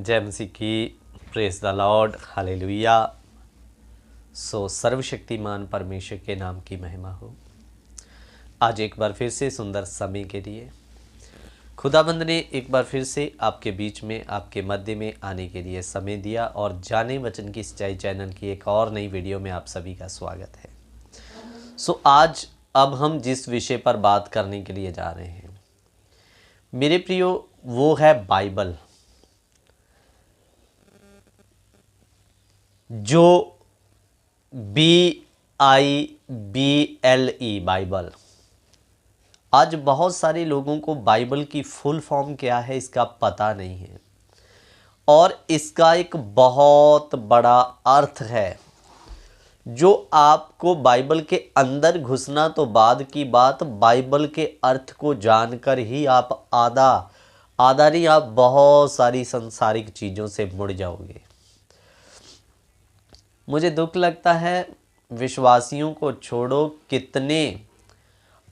जय मसीह की। Praise the lord, hallelujah. So सर्वशक्तिमान परमेश्वर के नाम की महिमा हो। आज एक बार फिर से सुंदर समय के लिए खुदाबंद ने एक बार फिर से आपके बीच में, आपके मध्य में आने के लिए समय दिया और जाने वचन की सच्चाई चैनल की एक और नई वीडियो में आप सभी का स्वागत है। सो आज अब हम जिस विषय पर बात करने के लिए जा रहे हैं मेरे प्रियो, वो है बाइबल। जो BIBLE बाइबल। आज बहुत सारे लोगों को बाइबल की फुल फॉर्म क्या है इसका पता नहीं है, और इसका एक बहुत बड़ा अर्थ है जो आपको बाइबल के अंदर घुसना तो बाद की बात, बाइबल के अर्थ को जानकर ही आप आधा नहीं, आप बहुत सारी सांसारिक चीज़ों से मुड़ जाओगे। मुझे दुख लगता है, विश्वासियों को छोड़ो, कितने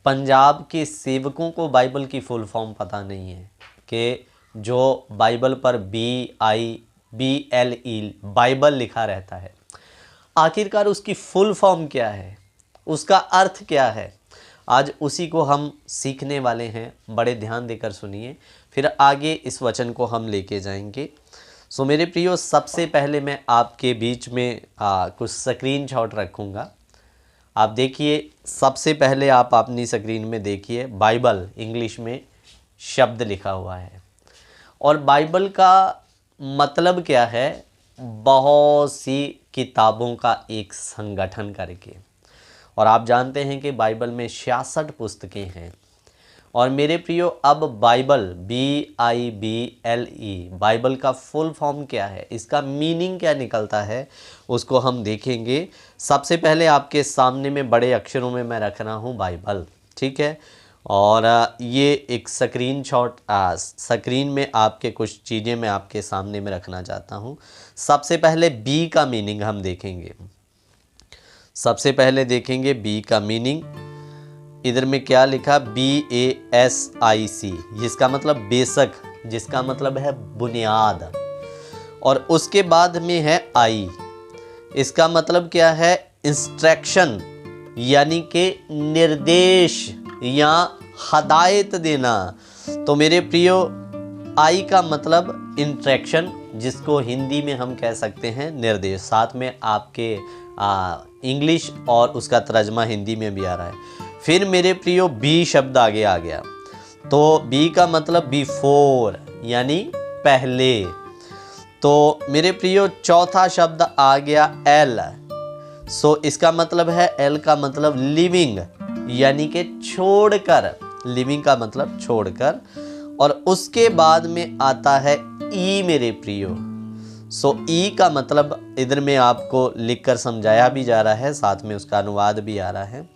पंजाब के सेवकों को बाइबल की फुल फॉर्म पता नहीं है कि जो बाइबल पर BIBLE बाइबल लिखा रहता है, आखिरकार उसकी फुल फॉर्म क्या है, उसका अर्थ क्या है। आज उसी को हम सीखने वाले हैं। बड़े ध्यान देकर सुनिए, फिर आगे इस वचन को हम लेके जाएंगे। सो मेरे प्रियो, सबसे पहले मैं आपके बीच में कुछ स्क्रीन शॉट रखूँगा। आप देखिए, सबसे पहले आप अपनी स्क्रीन में देखिए, बाइबल इंग्लिश में शब्द लिखा हुआ है। और बाइबल का मतलब क्या है? बहुत सी किताबों का एक संगठन करके। और आप जानते हैं कि बाइबल में 66 पुस्तकें हैं। और मेरे प्रियो, अब बाइबल BIBLE बाइबल का फुल फॉर्म क्या है, इसका मीनिंग क्या निकलता है, उसको हम देखेंगे। सबसे पहले आपके सामने में बड़े अक्षरों में मैं रख रहा हूँ बाइबल, ठीक है। और ये एक स्क्रीन में आपके कुछ चीज़ें मैं आपके सामने में रखना चाहता हूँ। सबसे पहले बी का मीनिंग हम देखेंगे। सबसे पहले देखेंगे बी का मीनिंग। इधर में क्या लिखा? BASIC, जिसका मतलब बेशक, जिसका मतलब है बुनियाद। और उसके बाद में है I, इसका मतलब क्या है? इंस्ट्रक्शन, यानी कि निर्देश या हदायत देना। तो मेरे प्रियो, I का मतलब इंस्ट्रक्शन, जिसको हिंदी में हम कह सकते हैं निर्देश। साथ में आपके इंग्लिश और उसका तर्जमा हिंदी में भी आ रहा है। फिर मेरे प्रियो, बी शब्द आगे आ गया। तो बी का मतलब बिफोर, यानी पहले। तो मेरे प्रियो, चौथा शब्द आ गया एल। सो इसका मतलब है, एल का मतलब लिविंग, यानी कि छोड़कर। लिविंग का मतलब छोड़कर। और उसके बाद में आता है ई मेरे प्रियो। सो ई का मतलब इधर में आपको लिखकर समझाया भी जा रहा है, साथ में उसका अनुवाद भी आ रहा है।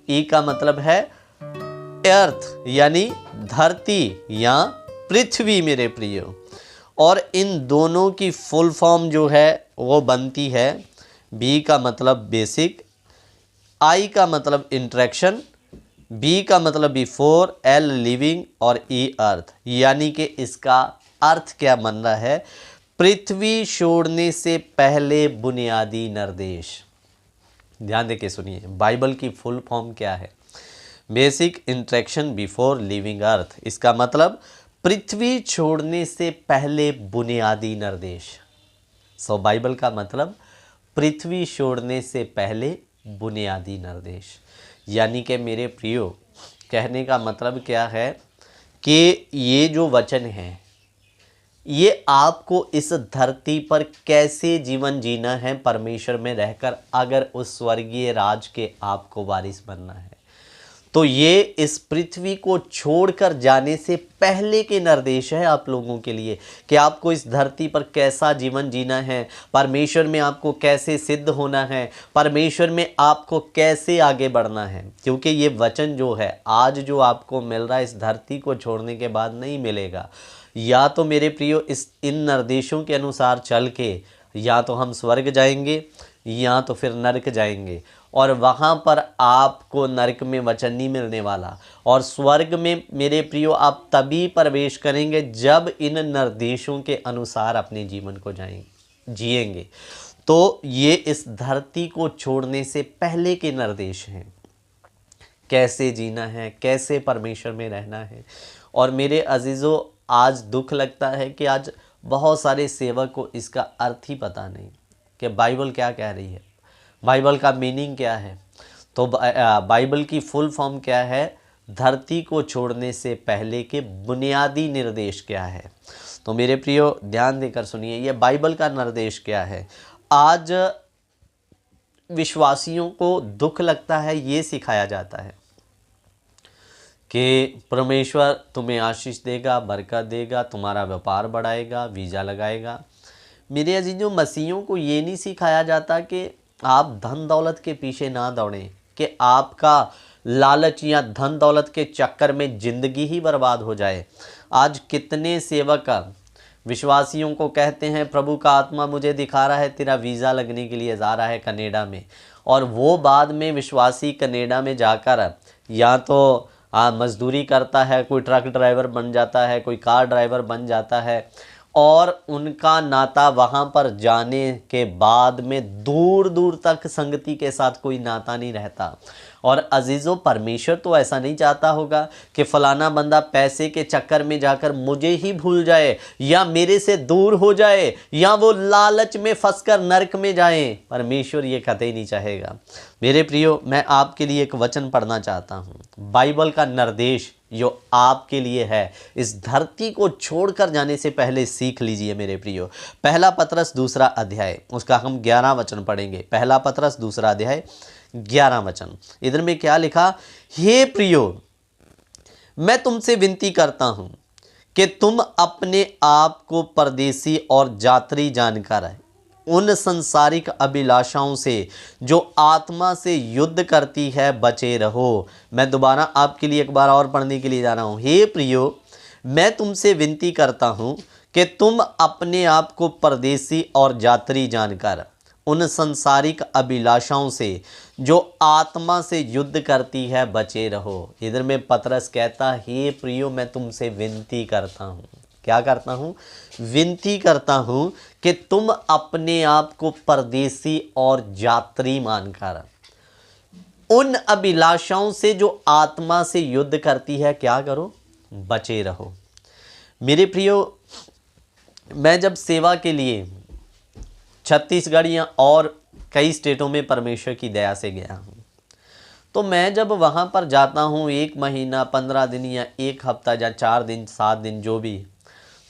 ई का मतलब है अर्थ, यानी धरती या पृथ्वी मेरे प्रियो। और इन दोनों की फुल फॉर्म जो है वो बनती है, बी का मतलब बेसिक, आई का मतलब इंट्रैक्शन, बी का मतलब बिफोर, एल लिविंग और ई अर्थ। यानी कि इसका अर्थ क्या बन रहा है? पृथ्वी छोड़ने से पहले बुनियादी निर्देश। ध्यान देके सुनिए, बाइबल की फुल फॉर्म क्या है? बेसिक, इंट्रैक्शन, बिफोर, लिविंग अर्थ। इसका मतलब पृथ्वी छोड़ने से पहले बुनियादी निर्देश। सो बाइबल का मतलब पृथ्वी छोड़ने से पहले बुनियादी निर्देश। यानी कि मेरे प्रियो, कहने का मतलब क्या है कि ये जो वचन है, ये आपको इस धरती पर कैसे जीवन जीना है परमेश्वर में रहकर, अगर उस स्वर्गीय राज के आपको वारिस बनना है। तो ये इस पृथ्वी को छोड़कर जाने से पहले के निर्देश है आप लोगों के लिए कि आपको इस धरती पर कैसा जीवन जीना है, परमेश्वर में आपको कैसे सिद्ध होना है, परमेश्वर में आपको कैसे आगे बढ़ना है। क्योंकि ये वचन जो है आज जो आपको मिल रहा है, इस धरती को छोड़ने के बाद नहीं मिलेगा। या तो मेरे प्रियो, इन निर्देशों के अनुसार चल के या तो हम स्वर्ग जाएंगे या तो फिर नरक जाएंगे। और वहाँ पर आपको नरक में वचन नहीं मिलने वाला। और स्वर्ग में मेरे प्रियो आप तभी प्रवेश करेंगे जब इन निर्देशों के अनुसार अपने जीवन को जिएंगे। तो ये इस धरती को छोड़ने से पहले के निर्देश हैं, कैसे जीना है, कैसे परमेश्वर में रहना है। और मेरे अजीज़ों, आज दुख लगता है कि आज बहुत सारे सेवक को इसका अर्थ ही पता नहीं कि बाइबल क्या कह रही है, बाइबल का मीनिंग क्या है। तो बाइबल की फुल फॉर्म क्या है, धरती को छोड़ने से पहले के बुनियादी निर्देश क्या है। तो मेरे प्रियो ध्यान देकर सुनिए, ये बाइबल का निर्देश क्या है। आज विश्वासियों को दुख लगता है, ये सिखाया जाता है कि परमेश्वर तुम्हें आशीष देगा, बरकत देगा, तुम्हारा व्यापार बढ़ाएगा, वीज़ा लगाएगा। मेरे अजीजों, मसीहों को ये नहीं सिखाया जाता कि आप धन दौलत के पीछे ना दौड़ें, कि आपका लालच या धन दौलत के चक्कर में ज़िंदगी ही बर्बाद हो जाए। आज कितने सेवक विश्वासियों को कहते हैं, प्रभु का आत्मा मुझे दिखा रहा है तेरा वीज़ा लगने के लिए जा रहा है कनाडा में, और वो बाद में विश्वासी कनाडा में जाकर या तो मजदूरी करता है, कोई ट्रक ड्राइवर बन जाता है, कोई कार ड्राइवर बन जाता है, और उनका नाता वहाँ पर जाने के बाद में दूर दूर तक संगति के साथ कोई नाता नहीं रहता। और अजीज़ों, परमेश्वर तो ऐसा नहीं चाहता होगा कि फ़लाना बंदा पैसे के चक्कर में जाकर मुझे ही भूल जाए या मेरे से दूर हो जाए या वो लालच में फंसकर नरक में जाए। परमेश्वर ये कतई नहीं चाहेगा। मेरे प्रियो, मैं आपके लिए एक वचन पढ़ना चाहता हूँ, बाइबल का निर्देश जो आपके लिए है, इस धरती को छोड़कर जाने से पहले सीख लीजिए मेरे प्रियो। पहला पतरस 2 अध्याय, उसका हम 11 वचन पढ़ेंगे। पहला पतरस 2 अध्याय 11 वचन। इधर में क्या लिखा, हे प्रियो, मैं तुमसे विनती करता हूं कि तुम अपने आप को परदेसी और यात्री जानकर उन संसारिक अभिलाषाओं से जो आत्मा से युद्ध करती है बचे रहो। मैं दोबारा आपके लिए एक बार और पढ़ने के लिए जा रहा हूँ। हे प्रियो, मैं तुमसे विनती करता हूँ कि तुम अपने आप को परदेसी और यात्री जानकर उन संसारिक अभिलाषाओं से जो आत्मा से युद्ध करती है बचे रहो। इधर में पतरस कहता, हे प्रियो, मैं तुमसे विनती करता हूँ। क्या करता हूँ? विनती करता हूँ कि तुम अपने आप को परदेसी और यात्री मानकर उन अभिलाषाओं से जो आत्मा से युद्ध करती है क्या करो? बचे रहो। मेरे प्रियो, मैं जब सेवा के लिए छत्तीसगढ़ या और कई स्टेटों में परमेश्वर की दया से गया हूँ, तो मैं जब वहाँ पर जाता हूँ 1 महीना 15 दिन या 1 हफ्ता या 4 दिन 7 दिन जो भी,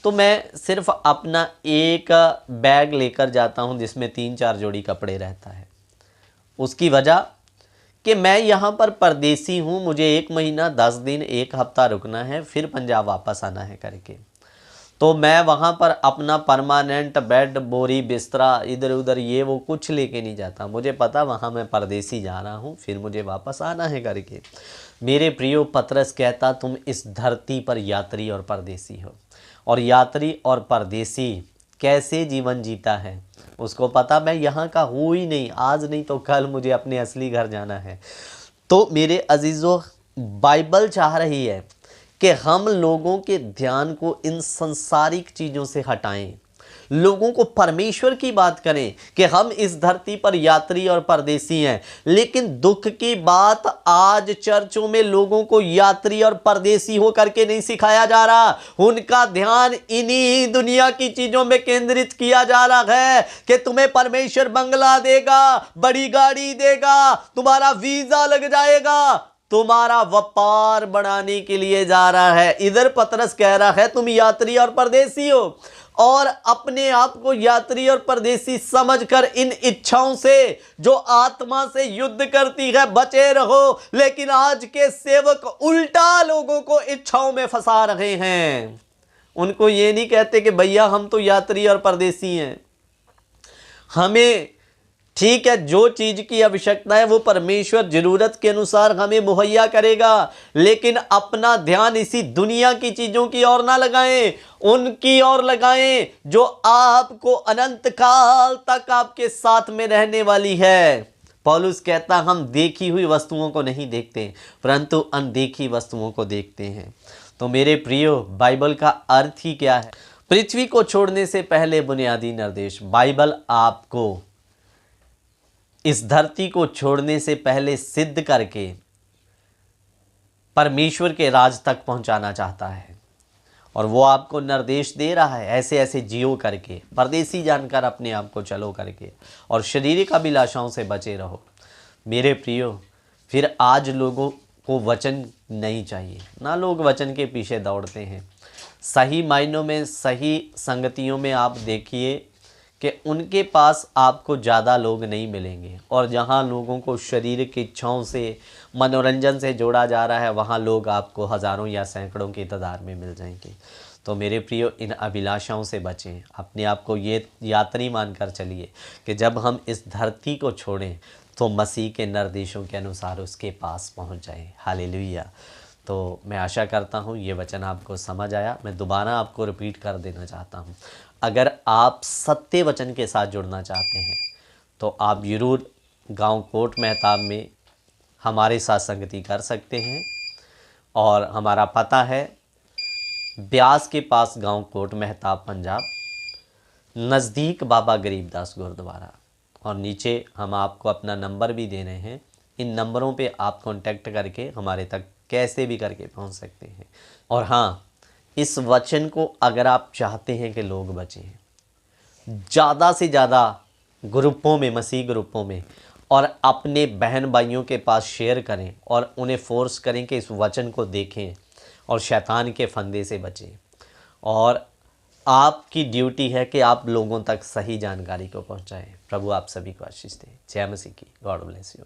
तो मैं सिर्फ अपना एक बैग लेकर जाता हूँ जिसमें 3-4 जोड़ी कपड़े रहता है। उसकी वजह कि मैं यहाँ पर परदेसी हूँ, मुझे 1 महीना 10 दिन 1 हफ्ता रुकना है, फिर पंजाब वापस आना है करके। तो मैं वहाँ पर अपना परमानेंट बेड, बोरी, बिस्तरा, इधर उधर ये वो कुछ लेके नहीं जाता। मुझे पता वहाँ मैं परदेसी जा रहा हूँ, फिर मुझे वापस आना है करके। मेरे प्रियो, पतरस कहता तुम इस धरती पर यात्री और परदेसी हो। और यात्री और परदेसी कैसे जीवन जीता है उसको पता। मैं यहाँ का हूँ ही नहीं, आज नहीं तो कल मुझे अपने असली घर जाना है। तो मेरे अजीज़ों, बाइबल चाह रही है कि हम लोगों के ध्यान को इन संसारिक चीज़ों से हटाएं, लोगों को परमेश्वर की बात करें कि हम इस धरती पर यात्री और परदेसी हैं। लेकिन दुख की बात, आज चर्चों में लोगों को यात्री और परदेसी हो करके नहीं सिखाया जा रहा। उनका ध्यान इन्हीं दुनिया की चीज़ों में केंद्रित किया जा रहा है कि तुम्हें परमेश्वर बंगला देगा, बड़ी गाड़ी देगा, तुम्हारा वीज़ा लग जाएगा, तुम्हारा व्यापार बढ़ाने के लिए जा रहा है। इधर पतरस कह रहा है तुम यात्री और परदेसी हो, और अपने आप को यात्री और परदेसी समझकर इन इच्छाओं से जो आत्मा से युद्ध करती है बचे रहो। लेकिन आज के सेवक उल्टा लोगों को इच्छाओं में फंसा रहे हैं। उनको ये नहीं कहते कि भैया हम तो यात्री और परदेसी हैं, हमें ठीक है जो चीज़ की आवश्यकता है वो परमेश्वर ज़रूरत के अनुसार हमें मुहैया करेगा, लेकिन अपना ध्यान इसी दुनिया की चीज़ों की ओर ना लगाएं, उनकी ओर लगाएं जो आपको अनंत काल तक आपके साथ में रहने वाली है। पौलुस कहता हम देखी हुई वस्तुओं को नहीं देखते परंतु अनदेखी वस्तुओं को देखते हैं। तो मेरे प्रियो, बाइबल का अर्थ ही क्या है? पृथ्वी को छोड़ने से पहले बुनियादी निर्देश। बाइबल आपको इस धरती को छोड़ने से पहले सिद्ध करके परमेश्वर के राज तक पहुंचाना चाहता है और वो आपको निर्देश दे रहा है, ऐसे ऐसे जियो करके, परदेसी जानकर अपने आप को चलो करके, और शारीरिक अभिलाषाओं से बचे रहो। मेरे प्रियो, फिर आज लोगों को वचन नहीं चाहिए ना, लोग वचन के पीछे दौड़ते हैं। सही मायनों में, सही संगतियों में आप देखिए कि उनके पास आपको ज़्यादा लोग नहीं मिलेंगे, और जहाँ लोगों को शारीरिक इच्छाओं से, मनोरंजन से जोड़ा जा रहा है, वहाँ लोग आपको हज़ारों या सैकड़ों की तादाद में मिल जाएंगे। तो मेरे प्रियो, इन अभिलाषाओं से बचें। अपने आप को ये यात्री मानकर चलिए कि जब हम इस धरती को छोड़ें तो मसीह के निर्देशों के अनुसार उसके पास पहुँच जाएँ। हालेलुया। तो मैं आशा करता हूँ ये वचन आपको समझ आया। मैं दोबारा आपको रिपीट कर देना चाहता हूँ, अगर आप सत्य वचन के साथ जुड़ना चाहते हैं तो आप ज़रूर गांव कोट मेहताब में हमारे साथ संगति कर सकते हैं। और हमारा पता है ब्यास के पास, गांव कोट मेहताब, पंजाब, नज़दीक बाबा गरीबदास गुरुद्वारा। और नीचे हम आपको अपना नंबर भी दे रहे हैं, इन नंबरों पे आप कांटेक्ट करके हमारे तक कैसे भी करके पहुंच सकते हैं। और हाँ, इस वचन को अगर आप चाहते हैं कि लोग बचें, ज़्यादा से ज़्यादा ग्रुपों में, मसीह ग्रुपों में, और अपने बहन भाइयों के पास शेयर करें और उन्हें फोर्स करें कि इस वचन को देखें और शैतान के फंदे से बचें। और आपकी ड्यूटी है कि आप लोगों तक सही जानकारी को पहुंचाएं। प्रभु आप सभी को आशीष दें। जय मसीह की। God bless you.